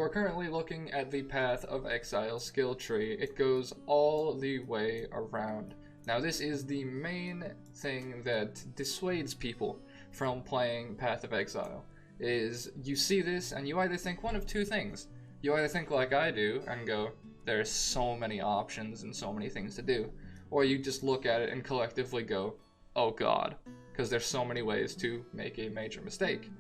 are currently looking at the Path of Exile skill tree. It goes all the way around. Now this is the main thing that dissuades people from playing Path of Exile, is you see this and you either think one of two things. You either think like I do and go, there's so many options and so many things to do, or you just look at it and collectively go, oh god, because there's so many ways to make a major mistake.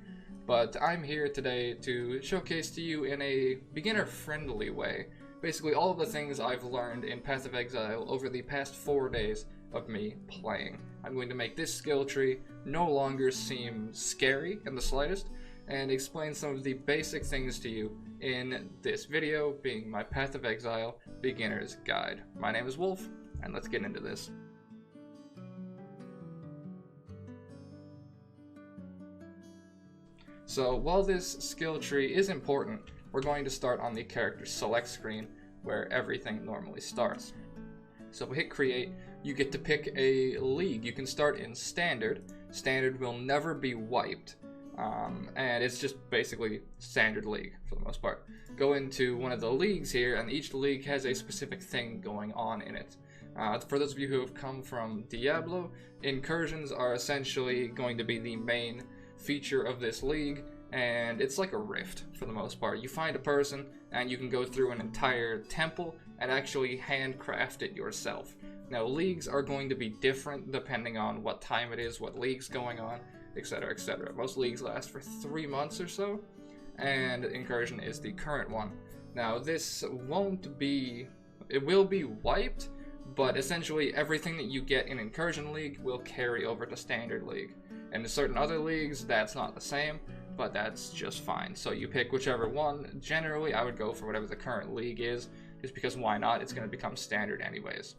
But I'm here today to showcase to you in a beginner-friendly way basically all of the things I've learned in Path of Exile over the past 4 days of me playing. I'm going to make this skill tree no longer seem scary in the slightest, and explain some of the basic things to you in this video, being my Path of Exile Beginner's Guide. My name is Wolf, and let's get into this. So while this skill tree is important, we're going to start on the character select screen where everything normally starts. So if we hit create, you get to pick a league. You can start in standard. Standard will never be wiped. And it's just basically standard league for the most part. Go into one of the leagues here, and each league has a specific thing going on in it. For those of you who have come from Diablo, Incursions are essentially going to be the main feature of this league, and it's like a rift for the most part. You find a person and you can go through an entire temple and actually handcraft it yourself. Now leagues are going to be different depending on what time it is, what league's going on, etc, etc. Most leagues last for 3 months or so, and Incursion is the current one. Now this won't be, it will be wiped, but essentially everything that you get in Incursion League will carry over to Standard League. And in certain other leagues, that's not the same, but that's just fine. So you pick whichever one. Generally, I would go for whatever the current league is, just because why not? It's going to become standard anyways.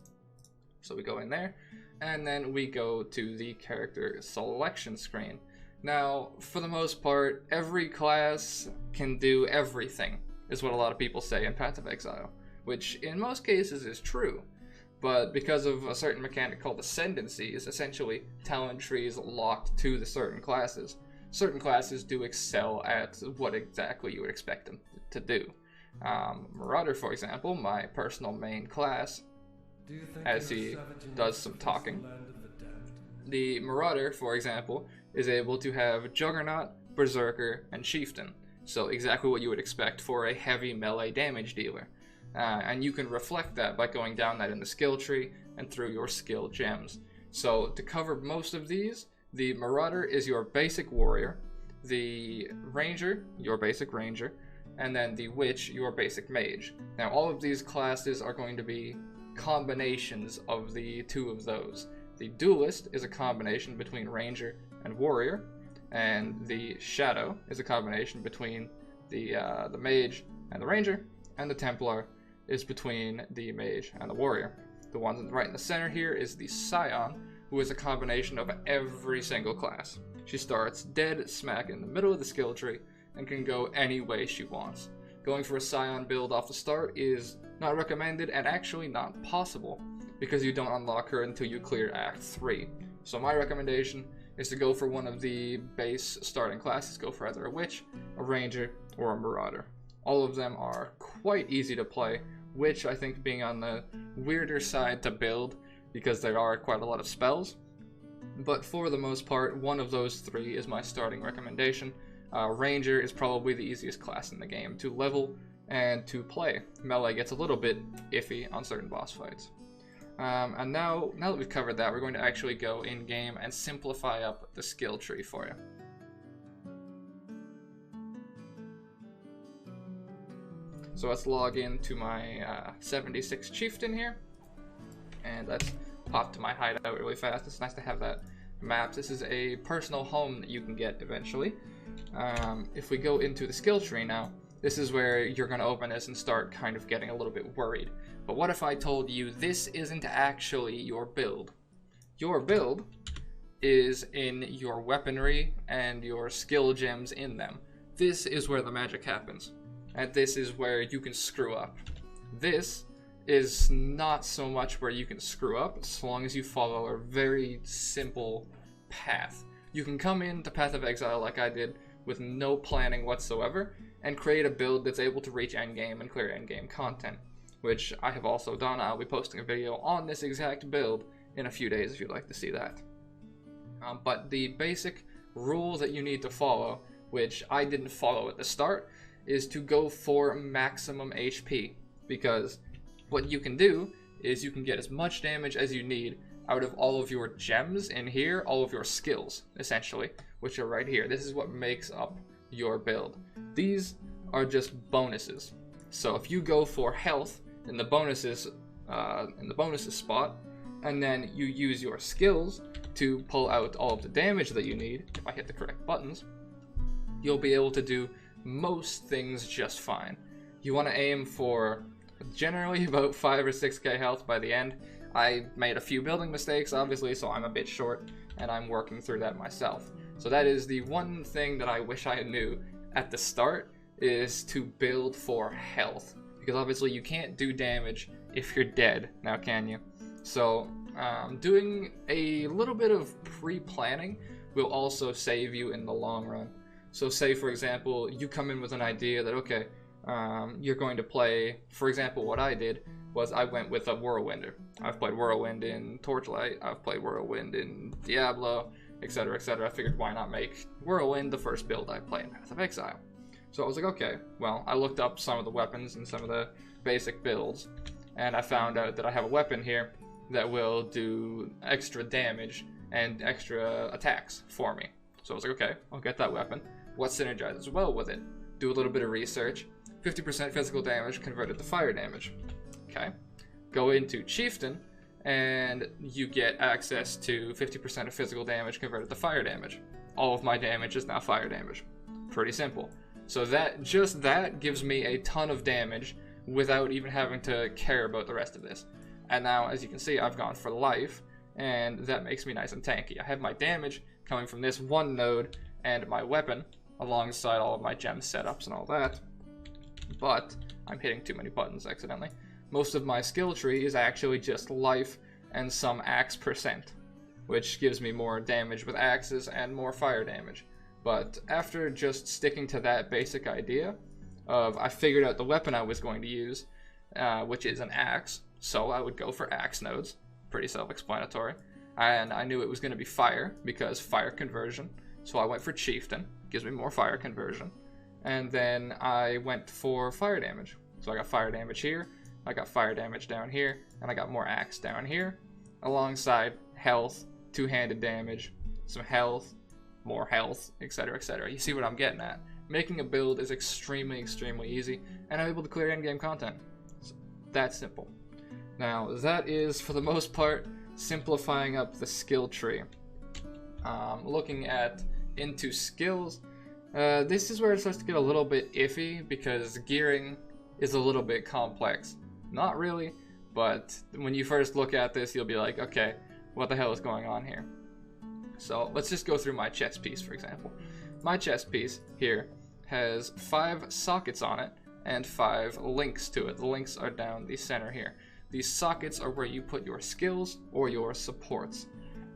So we go in there, and then we go to the character selection screen. Now, for the most part, every class can do everything, is what a lot of people say in Path of Exile, which in most cases is true. But because of a certain mechanic called ascendancies, essentially talent trees locked to the certain classes do excel at what exactly you would expect them to do. Marauder, for example, my personal main class, as he does some talking. The Marauder, for example, is able to have Juggernaut, Berserker, and Chieftain. So exactly what you would expect for a heavy melee damage dealer. And you can reflect that by going down that in the skill tree and through your skill gems. So to cover most of these, the Marauder is your basic warrior, the Ranger, your basic ranger, and then the Witch, your basic mage. Now all of these classes are going to be combinations of the two of those. The Duelist is a combination between Ranger and Warrior, and the Shadow is a combination between the Mage and the Ranger, and the Templar is between the Mage and the Warrior. The one right in the center here is the Scion, who is a combination of every single class. She starts dead smack in the middle of the skill tree and can go any way she wants. Going for a Scion build off the start is not recommended and actually not possible, because you don't unlock her until you clear Act 3. So my recommendation is to go for one of the base starting classes. Go for either a Witch, a Ranger, or a Marauder. All of them are quite easy to play, Witch I think being on the weirder side to build because there are quite a lot of spells. But for the most part, one of those three is my starting recommendation. Ranger is probably the easiest class in the game to level and to play. Melee gets a little bit iffy on certain boss fights. And now that we've covered that, we're going to actually go in-game and simplify up the skill tree for you. So let's log into my 76 Chieftain here, and let's pop to my hideout really fast. It's nice to have that map. This is a personal home that you can get eventually. If we go into the skill tree now, this is where you're going to open this and start kind of getting a little bit worried. But what if I told you this isn't actually your build? Your build is in your weaponry and your skill gems in them. This is where the magic happens. And this is where you can screw up. This is not so much where you can screw up, as long as you follow a very simple path. You can come into Path of Exile like I did with no planning whatsoever and create a build that's able to reach endgame and clear endgame content, which I have also done. I'll be posting a video on this exact build in a few days if you'd like to see that. But the basic rule that you need to follow, which I didn't follow at the start, is to go for maximum HP, because what you can do is you can get as much damage as you need out of all of your gems in here, all of your skills, essentially, which are right here. This is what makes up your build. These are just bonuses. So if you go for health in the bonuses spot, and then you use your skills to pull out all of the damage that you need, if I hit the correct buttons, you'll be able to do most things just fine. You want to aim for generally about 5 or 6k health by the end. I made a few building mistakes, obviously, so I'm a bit short, and I'm working through that myself. So that is the one thing that I wish I knew at the start, is to build for health. Because obviously you can't do damage if you're dead, now can you? So doing a little bit of pre-planning will also save you in the long run. So say, for example, you come in with an idea that, okay, you're going to play, for example, what I did was I went with a Whirlwinder. I've played Whirlwind in Torchlight, I've played Whirlwind in Diablo, etc, etc. I figured why not make Whirlwind the first build I play in Path of Exile. So I was like, okay, well, I looked up some of the weapons and some of the basic builds, and I found out that I have a weapon here that will do extra damage and extra attacks for me. So I was like, okay, I'll get that weapon. What synergizes well with it? Do a little bit of research. 50% physical damage converted to fire damage. Okay. Go into Chieftain, and you get access to 50% of physical damage converted to fire damage. All of my damage is now fire damage. Pretty simple. So that gives me a ton of damage without even having to care about the rest of this. And now, as you can see, I've gone for life, and that makes me nice and tanky. I have my damage coming from this one node and my weapon, alongside all of my gem setups and all that. But I'm hitting too many buttons accidentally. Most of my skill tree is actually just life and some axe percent, which gives me more damage with axes and more fire damage. But after just sticking to that basic idea of, I figured out the weapon I was going to use, which is an axe, so I would go for axe nodes. Pretty self-explanatory. And I knew it was going to be fire, because fire conversion. So I went for Chieftain, gives me more fire conversion. And then I went for fire damage. So I got fire damage here, I got fire damage down here, and I got more axe down here, alongside health, two-handed damage, some health, more health, etc, etc. You see what I'm getting at. Making a build is extremely, extremely easy, and I'm able to clear endgame content. It's that simple. Now, that is, for the most part, simplifying up the skill tree. Looking into skills, this is where it starts to get a little bit iffy, because gearing is a little bit complex. Not really, but when you first look at this, you'll be like, okay, what the hell is going on here? So let's just go through my chest piece, for example. My chest piece here has 5 sockets on it and 5 links to it. The links are down the center here. These sockets are where you put your skills or your supports.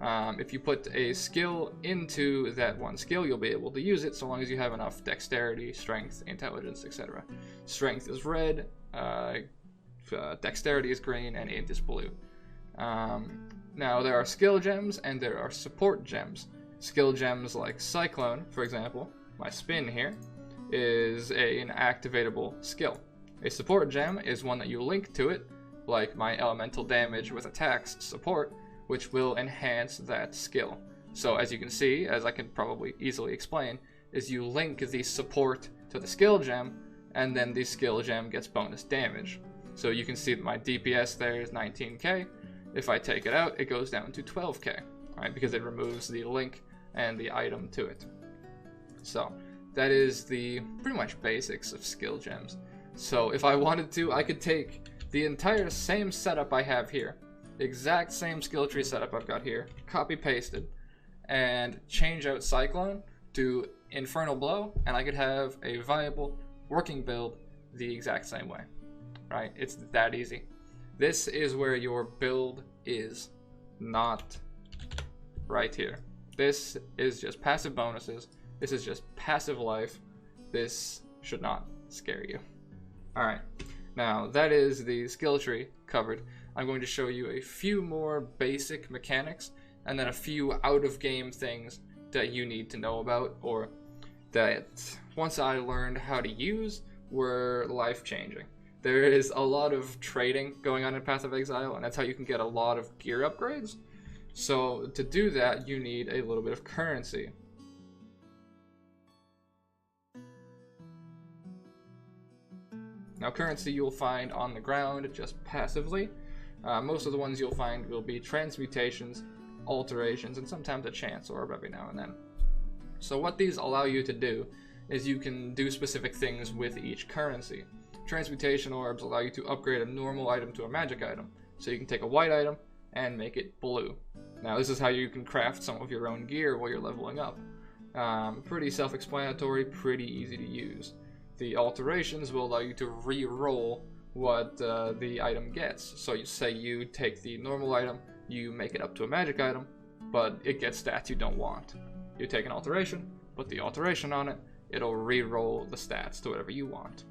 If you put a skill into that one skill, you'll be able to use it so long as you have enough dexterity, strength, intelligence, etc. Strength is red, dexterity is green, and int is blue. Now, there are skill gems and there are support gems. Skill gems like Cyclone, for example, my spin here, is an activatable skill. A support gem is one that you link to it, like my elemental damage with attacks support, which will enhance that skill. So as you can see, as I can probably easily explain, is you link the support to the skill gem, and then the skill gem gets bonus damage. So you can see that my DPS there is 19k. If I take it out, it goes down to 12k, right? Because it removes the link and the item to it. So that is the pretty much basics of skill gems. So if I wanted to, I could take the entire same setup I have here, exact same skill tree setup I've got here, copy pasted, and change out Cyclone to Infernal Blow, and I could have a viable working build the exact same way, right? It's that easy. This is where your build is, not right here. This is just passive bonuses This is just passive life. This should not scare you. Alright, now that is the skill tree covered. I'm going to show you a few more basic mechanics and then a few out-of-game things that you need to know about, or that once I learned how to use were life-changing. There is a lot of trading going on in Path of Exile, and that's how you can get a lot of gear upgrades. So to do that, you need a little bit of currency. Now currency you'll find on the ground just passively. Most of the ones you'll find will be Transmutations, Alterations, and sometimes a Chance Orb every now and then. So what these allow you to do is you can do specific things with each currency. Transmutation Orbs allow you to upgrade a normal item to a magic item. So you can take a white item and make it blue. Now this is how you can craft some of your own gear while you're leveling up. Pretty self-explanatory, pretty easy to use. The alterations will allow you to re-roll what the item gets. So you say you take the normal item, you make it up to a magic item, but it gets stats you don't want. You take an alteration, put the alteration on it, it'll re-roll the stats to whatever you want.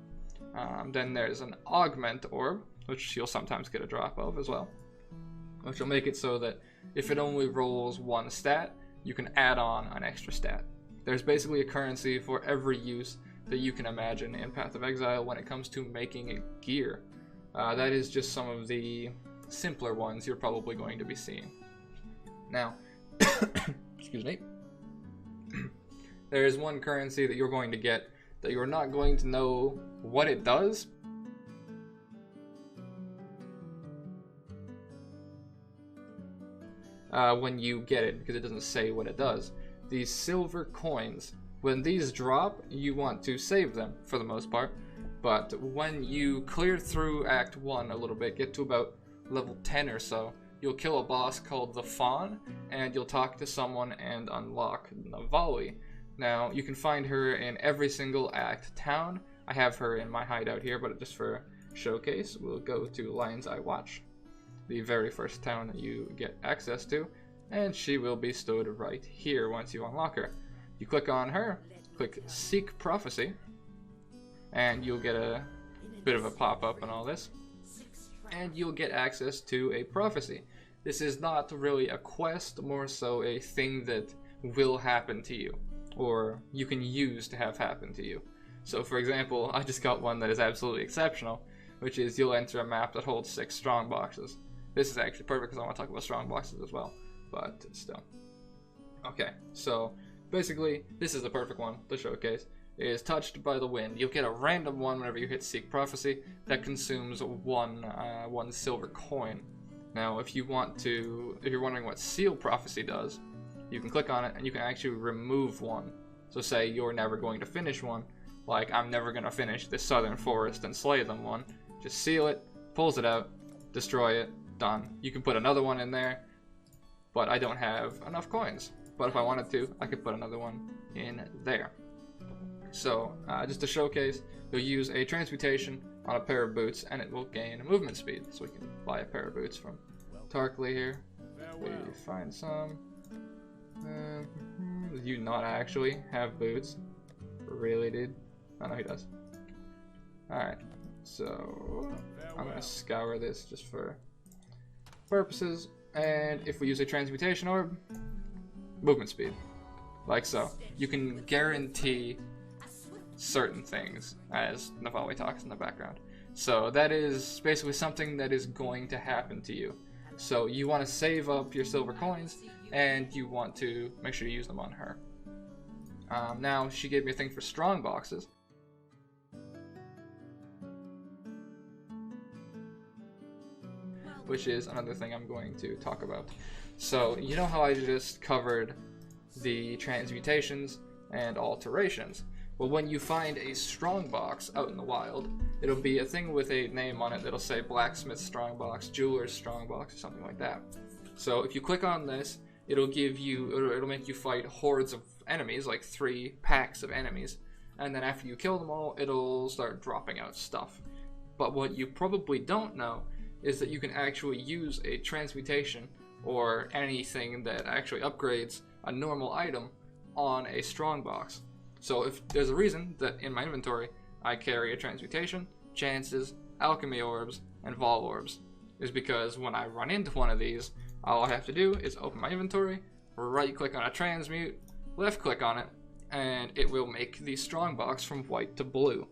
Then there's an augment orb, which you'll sometimes get a drop of as well, which will make it so that if it only rolls one stat, you can add on an extra stat. There's basically a currency for every use that you can imagine in Path of Exile when it comes to making a gear. That is just some of the simpler ones you're probably going to be seeing. Now, excuse me, there is one currency that you're going to get that you're not going to know what it does. When you get it, because it doesn't say what it does. These silver coins, when these drop, you want to save them for the most part, but when you clear through Act 1 a little bit, get to about level 10 or so, you'll kill a boss called the Fawn, and you'll talk to someone and unlock Navali. Now, you can find her in every single Act town. I have her in my hideout here, but just for showcase, we'll go to Lion's Eye Watch, the very first town that you get access to, and she will be stood right here once you unlock her. You click on her, click Seek Prophecy, and you'll get a bit of a pop-up and all this, and you'll get access to a prophecy. This is not really a quest, more so a thing that will happen to you, or you can use to have happen to you. So for example, I just got one that is absolutely exceptional, which is you'll enter a map that holds 6 Strongboxes. This is actually perfect because I want to talk about Strongboxes as well, but still. Okay, so basically, this is the perfect one to showcase. It is Touched by the Wind. You'll get a random one whenever you hit Seek Prophecy that consumes one silver coin. Now, if you're wondering what Seal Prophecy does, you can click on it and you can actually remove one. So say you're never going to finish one, like I'm never going to finish this Southern Forest and slay them one. Just seal it, pulls it out, destroy it, done. You can put another one in there, but I don't have enough coins. But if I wanted to, I could put another one in there. So, just to showcase, you'll use a transmutation on a pair of boots, and it will gain movement speed. So we can buy a pair of boots from Tarkly here. We find some. You not actually have boots. Really, dude? Oh, no, he does. Alright, so I'm going to scour this just for purposes. And if we use a transmutation orb, movement speed, like so. You can guarantee certain things, as Navali talks in the background. So that is basically something that is going to happen to you. So you want to save up your silver coins, and you want to make sure you use them on her. Now, she gave me a thing for Strongboxes. Which is another thing I'm going to talk about. So, you know how I just covered the transmutations and alterations? Well, when you find a strongbox out in the wild, it'll be a thing with a name on it that'll say Blacksmith Strongbox, Jeweler's Strongbox, or something like that. So if you click on this, it'll make you fight hordes of enemies, like 3 packs of enemies, and then after you kill them all, it'll start dropping out stuff. But what you probably don't know is that you can actually use a transmutation or anything that actually upgrades a normal item on a strongbox. So if there's a reason that in my inventory I carry a Transmutation, Chances, Alchemy Orbs, and Vol Orbs, is because when I run into one of these, all I have to do is open my inventory, right click on a transmute, left click on it, and it will make the strongbox from white to blue.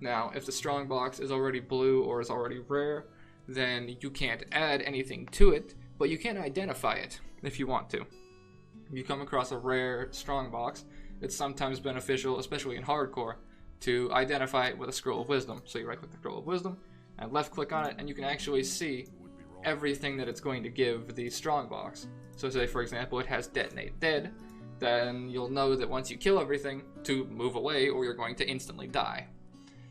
Now, if the strongbox is already blue or is already rare, then you can't add anything to it, but you can identify it if you want to. If you come across a rare strongbox, it's sometimes beneficial, especially in hardcore, to identify it with a Scroll of Wisdom. So you right click the Scroll of Wisdom and left click on it, and you can actually see everything that it's going to give the strongbox. So say for example it has Detonate Dead, then you'll know that once you kill everything to move away or you're going to instantly die.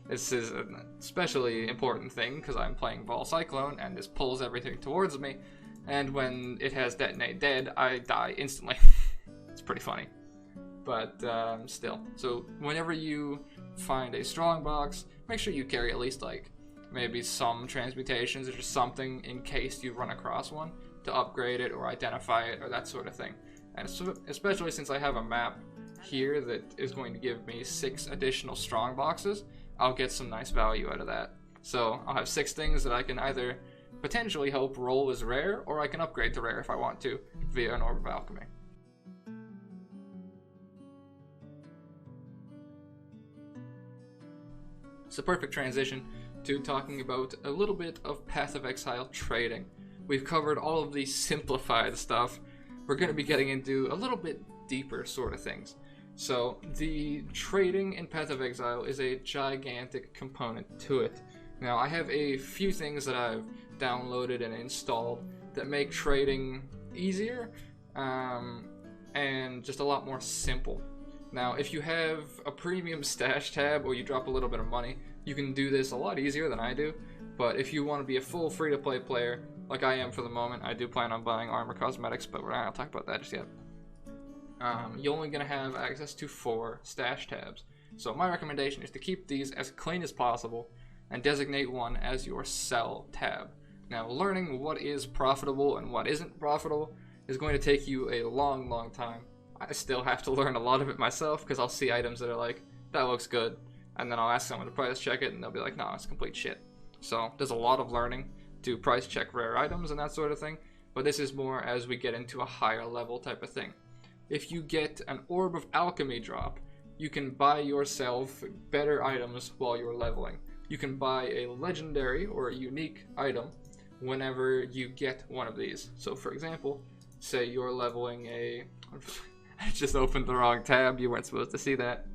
This is an especially important thing because I'm playing Vol Cyclone and this pulls everything towards me, and when it has Detonate Dead, I die instantly. It's pretty funny. But still, so whenever you find a strongbox, make sure you carry at least like maybe some transmutations or just something in case you run across one to upgrade it or identify it or that sort of thing. And especially since I have a map here that is going to give me 6 additional strongboxes, I'll get some nice value out of that. So I'll have 6 things that I can either potentially hope roll as rare, or I can upgrade to rare if I want to via an Orb of Alchemy. It's a perfect transition to talking about a little bit of Path of Exile trading. We've covered all of the simplified stuff. We're going to be getting into a little bit deeper sort of things. So the trading in Path of Exile is a gigantic component to it. Now I have a few things that I've downloaded and installed that make trading easier and just a lot more simple. Now if you have a premium stash tab or you drop a little bit of money, you can do this a lot easier than I do. But if you want to be a full free-to-play player, like I am for the moment, I do plan on buying armor cosmetics, but we're not going to talk about that just yet. You're only going to have access to 4 stash tabs. So my recommendation is to keep these as clean as possible and designate one as your sell tab. Now learning what is profitable and what isn't profitable is going to take you a long time. I still have to learn a lot of it myself because I'll see items that are like, that looks good, and then I'll ask someone to price check it and they'll be like, no, it's complete shit. So there's a lot of learning to price check rare items and that sort of thing, but this is more as we get into a higher level type of thing. If you get an Orb of Alchemy drop, you can buy yourself better items while you're leveling. You can buy a legendary or a unique item whenever you get one of these. So for example, say you're leveling a... I just opened the wrong tab, you weren't supposed to see that.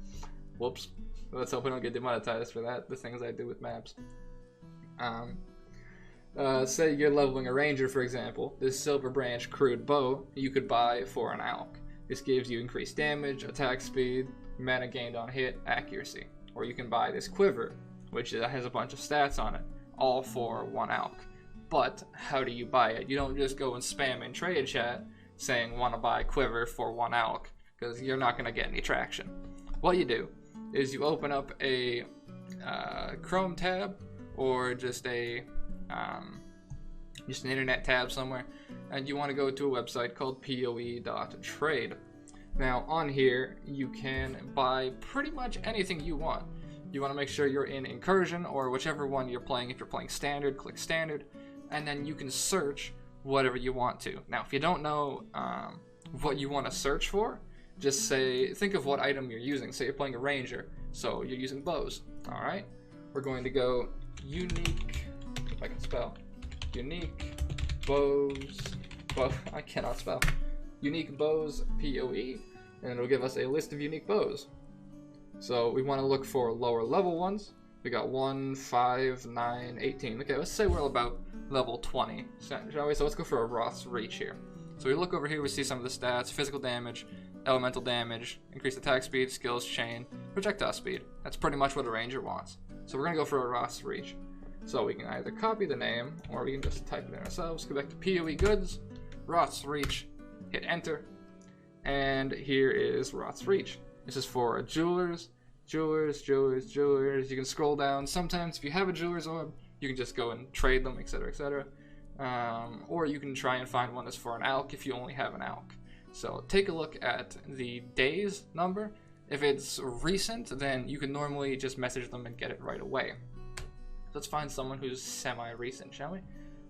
Whoops. Let's hope I don't get demonetized for that, the things I do with maps. Say you're leveling a ranger, for example. This Silver Branch Crude Bow you could buy for an alch. This gives you increased damage, attack speed, mana gained on hit, accuracy. Or you can buy this quiver, which has a bunch of stats on it, all for 1 alch. But how do you buy it? You don't just go and spam in trade chat saying want to buy quiver for 1 alch, because you're not going to get any traction. What you do is you open up a Chrome tab or just an internet tab somewhere, and you want to go to a website called PoE.trade. Now on here you can buy pretty much anything you want. You want to make sure you're in Incursion or whichever one you're playing. If you're playing Standard, click Standard, and then you can search whatever you want to. Now if you don't know what you want to search for, just think of what item you're using. Say you're playing a ranger, so you're using bows. Alright, we're going to go unique, if I can spell, unique bows, I cannot spell, unique bows PoE, and it'll give us a list of unique bows. So we want to look for lower level ones. We got 1, 5, 9, 18. Okay, let's say we're about level 20, shall we? So let's go for a Roth's Reach here. So we look over here, we see some of the stats: physical damage, elemental damage, increased attack speed, skills chain, projectile speed. That's pretty much what a ranger wants. So we're going to go for a Roth's Reach. So we can either copy the name, or we can just type it in ourselves. Go back to PoE Goods, Roth's Reach, hit enter, and here is Roth's Reach. This is for jewelers. You can scroll down. Sometimes if you have a jeweler's orb, you can just go and trade them, etc, etc. Or you can try and find one that's for an alch if you only have an alch. So take a look at the days number. If it's recent, then you can normally just message them and get it right away. Let's find someone who's semi-recent, shall we?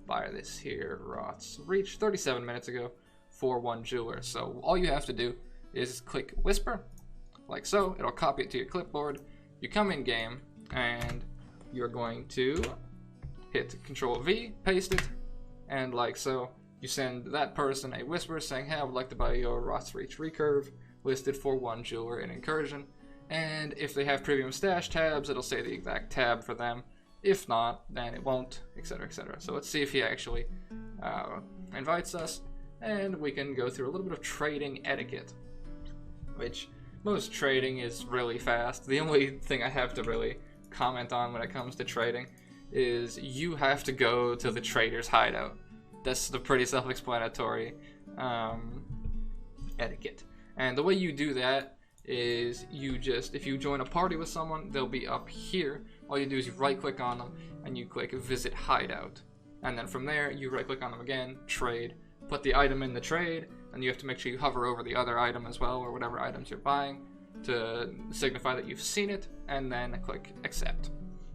Buy this here, Rots Reach, 37 minutes ago for 1 jeweler. So all you have to do is click Whisper, like so. It'll copy it to your clipboard. You come in game, and you're going to hit Control V, paste it, and like so, you send that person a whisper saying, hey, I would like to buy your Rots Reach Recurve, listed for 1 jeweler in Incursion. And if they have premium stash tabs, it'll say the exact tab for them. If not, then it won't, etc., etc. So let's see if he actually invites us, and we can go through a little bit of trading etiquette, which most trading is really fast. The only thing I have to really comment on when it comes to trading is you have to go to the trader's hideout. That's the pretty self-explanatory etiquette. And the way you do that is you just, if you join a party with someone, they'll be up here. All you do is you right click on them and you click Visit Hideout. And then from there, you right click on them again, Trade, put the item in the trade, and you have to make sure you hover over the other item as well, or whatever items you're buying, to signify that you've seen it, and then click Accept.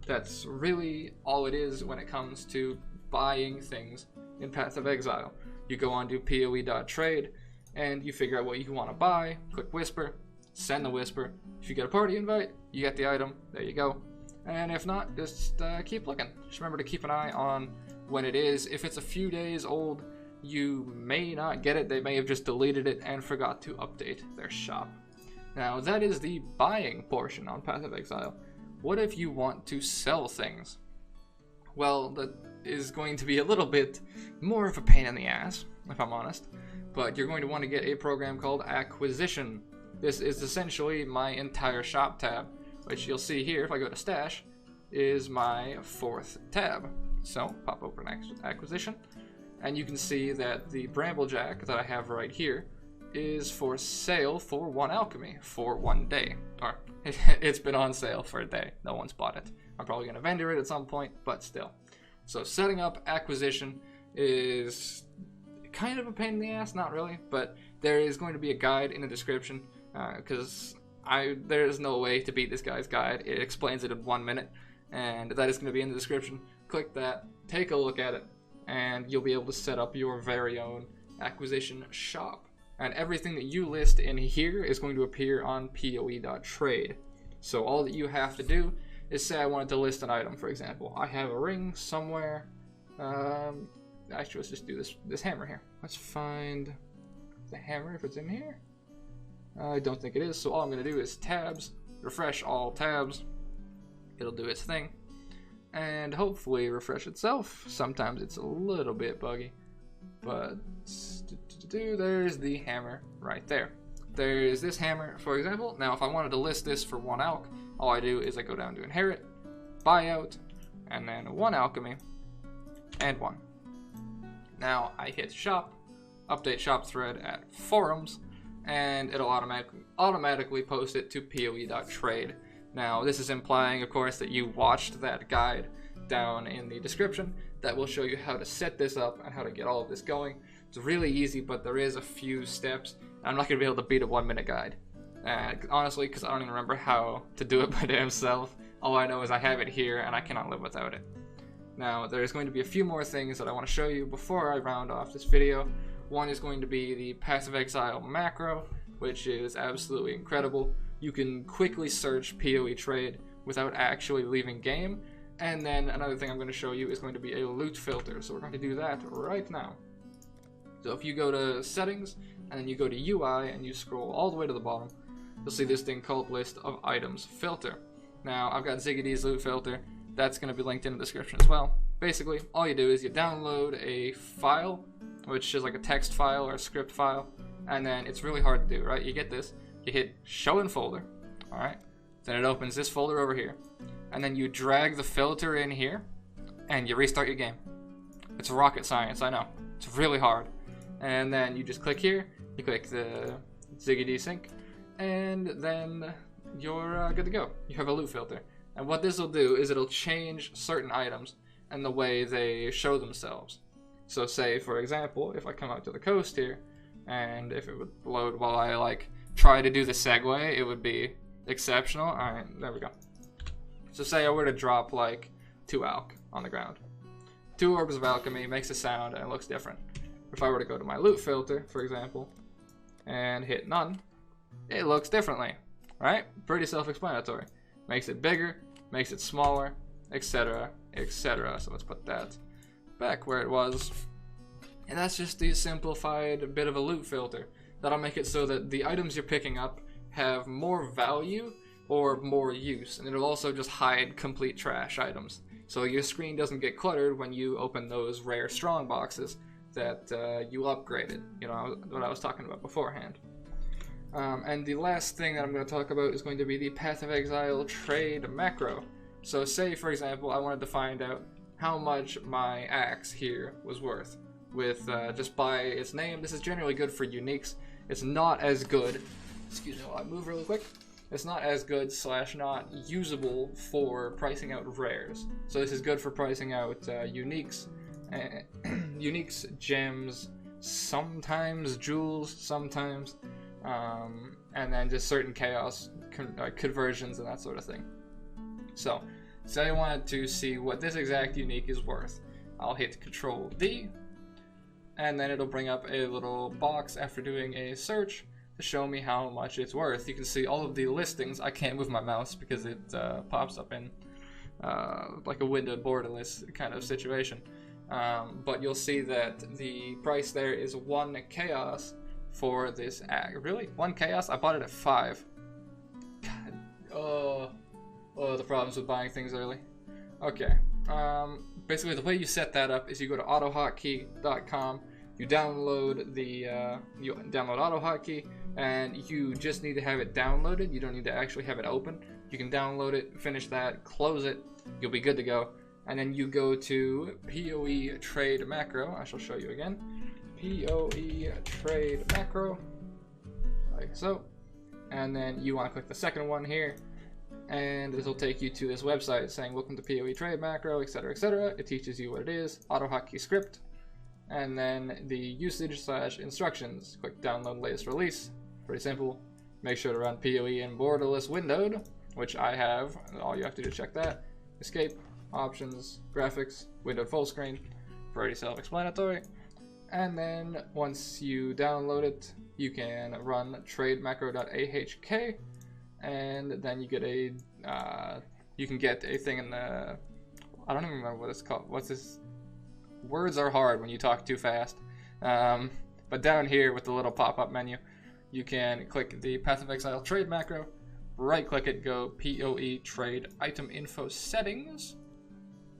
That's really all it is when it comes to buying things in Path of Exile. You go on to PoE.trade, and you figure out what you want to buy, click Whisper, send the Whisper. If you get a party invite, you get the item, there you go. And if not, just keep looking. Just remember to keep an eye on when it is. If it's a few days old, you may not get it. They may have just deleted it and forgot to update their shop. Now, that is the buying portion on Path of Exile. What if you want to sell things? Well, that is going to be a little bit more of a pain in the ass, if I'm honest. But you're going to want to get a program called Acquisition. This is essentially my entire shop tab, which you'll see here if I go to Stash, is my 4th tab. So pop open Acquisition, and you can see that the Bramblejack that I have right here is for sale for 1 alchemy for 1 day. Or it's been on sale for a day. No one's bought it. I'm probably going to vendor it at some point, but still. So setting up Acquisition is kind of a pain in the ass, not really, but there is going to be a guide in the description, because there is no way to beat this guy's guide. It explains it in 1 minute, and that is going to be in the description. Click that, take a look at it, and you'll be able to set up your very own acquisition shop. And everything that you list in here is going to appear on PoE.trade. So all that you have to do is say I wanted to list an item, for example. I have a ring somewhere. Actually, let's just do this hammer here. Let's find the hammer if it's in here. I don't think it is, so all I'm going to do is tabs, refresh all tabs. It'll do its thing, and hopefully refresh itself. Sometimes it's a little bit buggy, but there's the hammer right there. There's this hammer, for example. Now, if I wanted to list this for 1 alch, all I do is I go down to Inherit, Buyout, and then 1 alchemy, and 1. Now I hit Shop, update shop thread at Forums, and it'll automatically post it to PoE.trade. Now, this is implying, of course, that you watched that guide down in the description that will show you how to set this up and how to get all of this going. It's really easy, but there is a few steps. I'm not going to be able to beat a 1 minute guide. Honestly, because I don't even remember how to do it by damn self. All I know is I have it here and I cannot live without it. Now, there's going to be a few more things that I want to show you before I round off this video. One is going to be the Path of Exile macro, which is absolutely incredible. You can quickly search PoE trade without actually leaving game. And then another thing I'm going to show you is going to be a loot filter. So we're going to do that right now. So if you go to settings and then you go to UI and you scroll all the way to the bottom, you'll see this thing called list of items filter. Now I've got Ziggity's loot filter. That's going to be linked in the description as well. Basically, all you do is you download a file, which is like a text file or a script file, and then it's really hard to do, right? You get this, you hit show in folder, alright? Then it opens this folder over here, and then you drag the filter in here, and you restart your game. It's rocket science, I know. It's really hard. And then you just click here, you click the Ziggity sync, and then you're good to go. You have a loot filter. And what this will do is it'll change certain items and the way they show themselves. So say, for example, if I come out to the coast here and if it would load while I like try to do the segue, it would be exceptional. Alright, there we go. So say I were to drop like 2 alch on the ground. 2 Orbs of Alchemy makes a sound and it looks different. If I were to go to my loot filter, for example, and hit none, it looks differently, right? Pretty self-explanatory. Makes it bigger, makes it smaller, etc, etc. So let's put that back where it was. And that's just the simplified bit of a loot filter. That'll make it so that the items you're picking up have more value or more use, and it'll also just hide complete trash items. So your screen doesn't get cluttered when you open those rare Strongboxes that you upgraded, you know, what I was talking about beforehand. And the last thing that I'm going to talk about is going to be the Path of Exile trade macro. So say, for example, I wanted to find out how much my axe here was worth with just by its name. This is generally good for uniques. It's not as good, excuse me while I move really quick, it's not as good / not usable for pricing out rares. So this is good for pricing out uniques, uniques, gems, sometimes jewels, sometimes, and then just certain chaos conversions and that sort of thing. So, say I wanted to see what this exact unique is worth. I'll hit Control D, and then it'll bring up a little box after doing a search to show me how much it's worth. You can see all of the listings. I can't move my mouse because it pops up in like a windowed borderless kind of situation. But you'll see that the price there is 1 chaos for this ag. Really? 1 chaos? I bought it at 5. God. Oh, the problems with buying things early. Okay. Basically, the way you set that up is you go to autohotkey.com. You download AutoHotkey, and you just need to have it downloaded. You don't need to actually have it open. You can download it, finish that, close it. You'll be good to go. And then you go to PoE trade macro. I shall show you again. PoE trade macro, like so. And then you want to click the second one here, and this will take you to this website saying welcome to PoE trade macro, etc, etc. It teaches you what it is, AutoHotkey script, and then the usage / instructions. Click download latest release. Pretty simple. Make sure to run PoE in borderless windowed, which I have. All you have to do is check that. Escape, options, graphics, windowed full screen. Pretty self-explanatory. And then once you download it, you can run trademacro.ahk, and then you get a you can get a thing in the, I don't even remember what it's called. What's this? Words are hard when you talk too fast. But down here with the little pop-up menu, you can click the Path of Exile trade macro, right-click it, go PoE trade item info settings,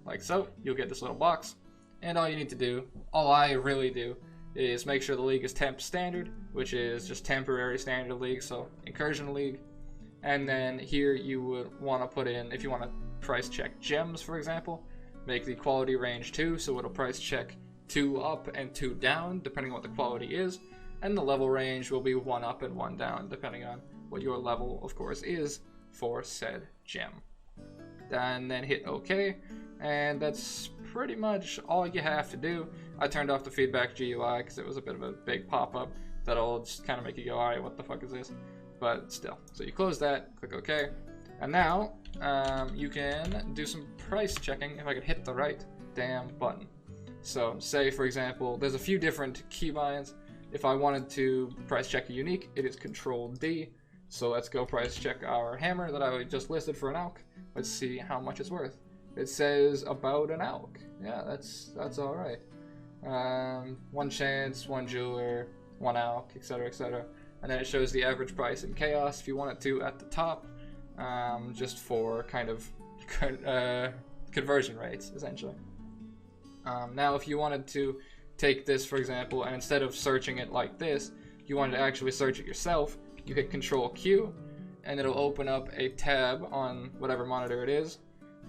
like so. You'll get this little box, and all you need to do, all I really do, is make sure the league is temp standard, which is just temporary standard league, so Incursion league. And then here you would want to put in, if you want to price check gems, for example, make the quality range 2, so it'll price check 2 up and 2 down, depending on what the quality is. And the level range will be 1 up and 1 down, depending on what your level, of course, is for said gem. And then hit OK, and that's pretty much all you have to do. I turned off the feedback GUI because it was a bit of a big pop-up that'll just kind of make you go, alright, what the fuck is this? But still. So you close that, click OK, and now you can do some price checking if I could hit the right damn button. So say, for example, there's a few different keybinds. If I wanted to price check a unique, it is Control D. So let's go price check our hammer that I just listed for an alch. Let's see how much it's worth. It says about an alch. Yeah, that's all right. 1 chance, 1 jeweler, 1 alch, etc, etc. And then it shows the average price in chaos if you want it to at the top, just for kind of conversion rates, essentially. Now, if you wanted to take this, for example, and instead of searching it like this, you wanted to actually search it yourself, you hit Control Q, and it'll open up a tab on whatever monitor it is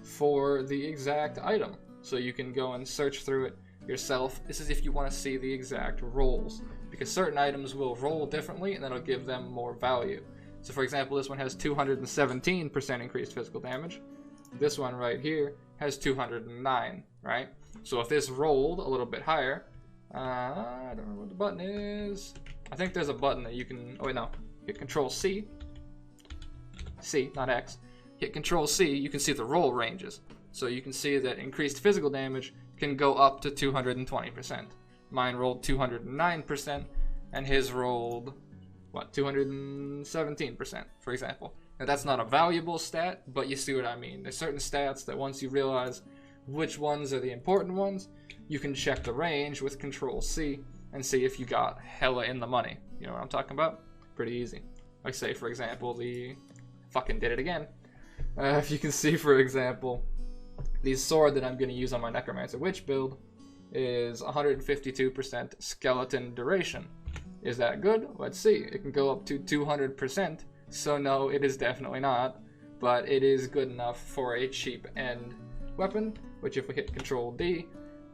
for the exact item. So you can go and search through it yourself. This is if you want to see the exact rolls, because certain items will roll differently, and that'll give them more value. So for example, this one has 217% increased physical damage. This one right here has 209, right? So if this rolled a little bit higher, I don't know what the button is. I think there's a button that you can, oh wait, no, hit Control C, not X, hit Control C, you can see the roll ranges. So you can see that increased physical damage can go up to 220%. Mine rolled 209%, and his rolled, what, 217%, for example. Now that's not a valuable stat, but you see what I mean. There's certain stats that once you realize which ones are the important ones, you can check the range with Control C and see if you got hella in the money. You know what I'm talking about? Pretty easy. Like say, for example, fucking did it again. If you can see, for example, the sword that I'm going to use on my Necromancer Witch build is 152% skeleton duration. Is that good? Let's see. It can go up to 200%, so no, it is definitely not, but it is good enough for a cheap end weapon, which if we hit Control D,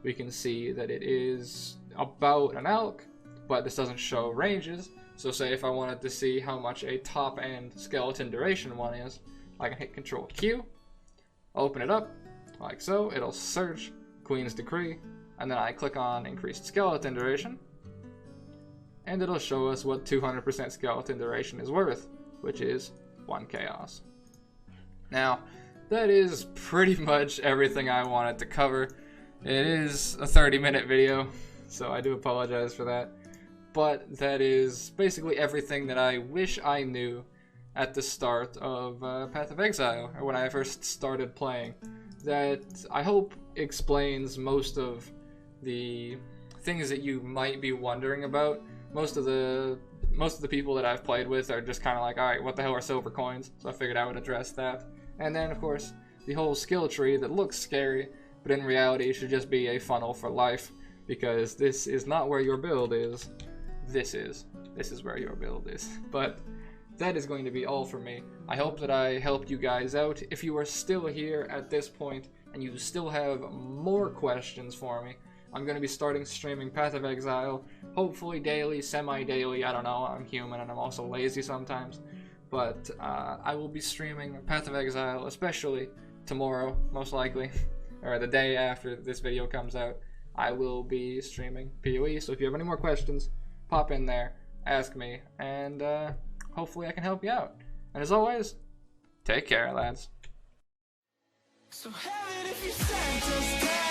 we can see that it is about an alch, but this doesn't show ranges. So say if I wanted to see how much a top end skeleton duration one is, I can hit Control Q, open it up, like so, it'll search Queen's Decree, and then I click on increased skeleton duration, and it'll show us what 200% skeleton duration is worth, which is 1 chaos. Now, that is pretty much everything I wanted to cover. It is a 30-minute video, so I do apologize for that. But that is basically everything that I wish I knew at the start of Path of Exile, or when I first started playing. That I hope explains most of the things that you might be wondering about. Most of the people that I've played with are just kind of like, alright, what the hell are silver coins? So I figured I would address that. And then, of course, the whole skill tree that looks scary, but in reality should just be a funnel for life, because this is not where your build is. This is where your build is. But that is going to be all for me. I hope that I helped you guys out. If you are still here at this point and you still have more questions for me, I'm going to be starting streaming Path of Exile, hopefully daily, semi-daily, I don't know, I'm human and I'm also lazy sometimes. But I will be streaming Path of Exile, especially tomorrow, most likely, or the day after this video comes out. I will be streaming PoE, so if you have any more questions, pop in there, ask me, and hopefully I can help you out. And as always, take care, lads. So have it if you sent us down.